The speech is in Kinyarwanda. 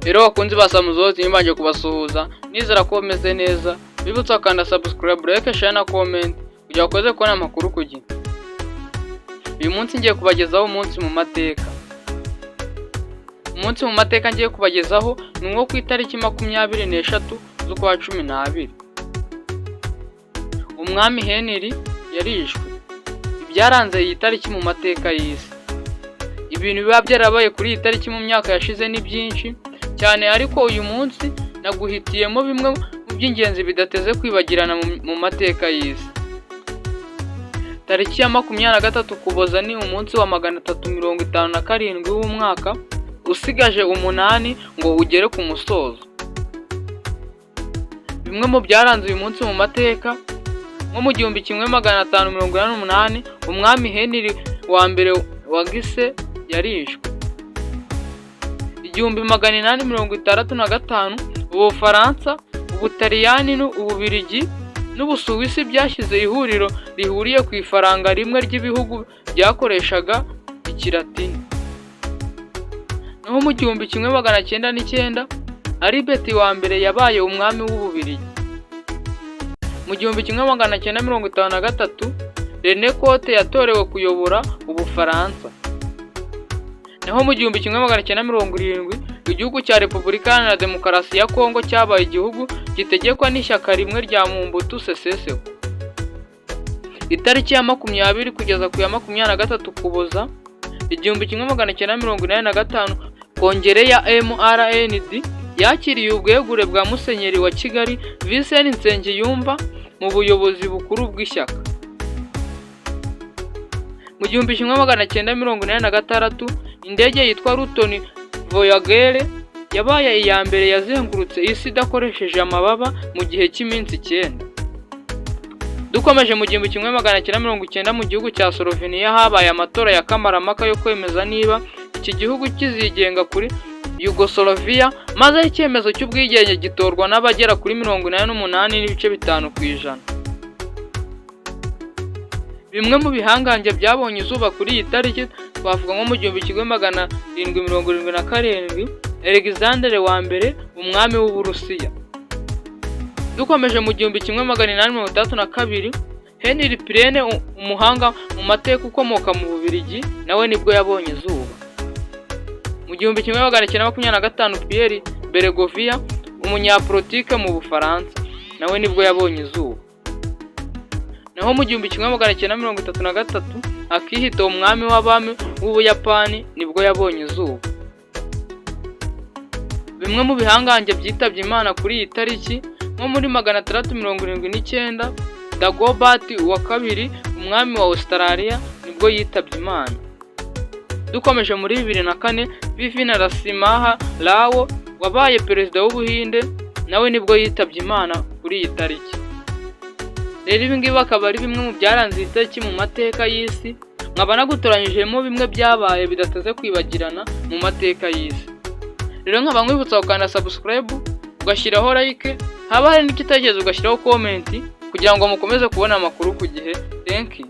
Rero bakunzi ba Samuzozi nimbanje kubasuhuza nizera ko bameze neza, bibutsa kanda subscribe, like, share na comment kugira ukoze kubona amakuru ku gihe. Uyu munsi ngiye kubagezaho umunsi mu mateka. Umunsi mu mateka ngiye kubagezaho ni nko ku itariki 23 z'ukwa 12. Umwami Henry yarishwe. Ibyaranze iyi tariki mu mateka y'isi. Ibintu biba byarabaye kuri iyi tariki mu myaka yashize ni byinshi cyane, ariko uyu munsi naguhitiyemo bimwe mu by'ingenzi bidateze kwibagirana mu mateka y'isi. Tariki ya 23 Ukuboza ni umunsi wa 357 w'umwaka, usigaje 8 ngo ugere ku musozo. Bimwe mu byaranze uyu munsi mu mateka: nko mu 1588 umwami Henry wa mbere wa Gise yarishwe. 1865 Ubufaransa, Ubutaliyani, Ububirigi n'Ubusuwisi byashyize ihuriro rihuriye ku ifaranga rimwe ry'ibihugu byakoreshaga Ikilatini. Naho mu 1909 Albert wa mbere yabaye umwami w'Ububirigi. Mu 1953 René Cote yatorewe kuyobora Ubufaransa. Naho mu 1970 igihugu cya Repubulika Iharanira Demokarasi ya Kongo cyabaye igihugu gitegekwa n'ishyaka rimwe rya Mobutu Sese Seko. Itariki ya 20 kugeza ku ya 23 Ukuboza 1985 Kongere ya MRND yakiriye ubwegure bwa Musenyeri wa Kigali Vincent Nsengiyumva mu buyobozi bukuru bw'ishyaka. Mu 1986 indege yitwa Luton Voyager yabaye iya mbere yazengurutse isi idakoresheje amababa mu gihe cy'iminsi 9. Dukomeje mu 1990 mu gihugu cya Slovenia habaye amatora ya kamarampaka yo kwemeza niba iki gihugu kizigenga kuri Yugoslavia, maze icyemezo cy'ubwigenge gitorwa n'abagera kuri 88.5%. Bimwe mu bihangange byabonye izuba kuri iyi tariki twavuga nko mu 1777 Alexander wa mbere umwami w'Uburusiya. Dukomeje mu 1832 Henry Pirenne umuhanga mu mateka ukomoka mu Bubiligi nawe nibwo yabonye izuba. Mu 1925 Pierre Beregovia umunyapolitike mu Bufaransa nawe nibwo yabonye izuba. Naho mu 1933 Akihito umwami w'abami w'Ubuyapani nibwo yabonye izuba. Bimwe mu bihangange byitabye Imana kuri iyi tariki: nko muri 679 Dagobert wa kabiri umwami wa Australia nibwo yitabye Imana. Dukomeje muri 2004 Vivi Narasimha Rao wabaye perezida w'Ubuhinde nawe nibwo yitabye Imana kuri iyi tariki. Rero ibi ngibi akaba ari bimwe mu byaranze iyi tariki mu mateka y'isi, nkaba nagutoranyijemo bimwe byabaye bidateze kwibagirana mu mateka y'isi. Rero nkaba nkwibutsa gukanda subscribe, ugashyiraho like, haba hari n'ikitegerezo ugashyiraho comment kugira ngo mukomeze kubona amakuru ku gihe. Thank you.